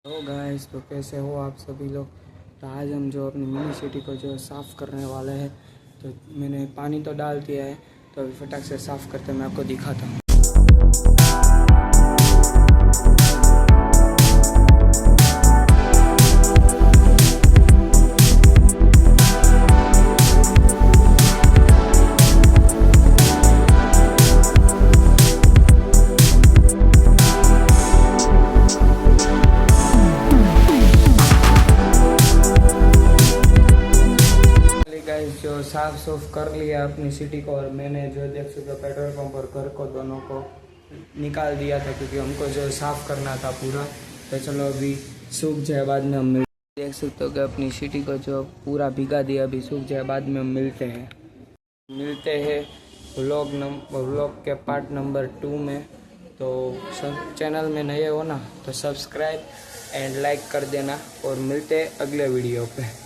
तो गाइस, तो कैसे हो आप सभी लोग। तो आज हम जो अपनी मिनी सिटी को जो साफ़ करने वाले हैं, तो मैंने पानी तो डाल दिया है, तो अभी फटाक से साफ़ करते मैं आपको दिखाता हूँ। गाइस, जो साफ सूफ कर लिया अपनी सिटी को, और मैंने जो देख सकते हो पेट्रोल पंप और घर को दोनों को निकाल दिया था, क्योंकि हमको जो साफ़ करना था पूरा। तो चलो अभी सूख जाए, बाद में हम देख सकते हो कि अपनी सिटी को जो पूरा भिगा दिया, अभी सूख जाए, बाद में हम मिलते हैं व्लॉग के पार्ट नंबर 2 में। तो सब चैनल में नए हो ना, तो सब्सक्राइब एंड लाइक कर देना, और मिलते हैं अगले वीडियो पे।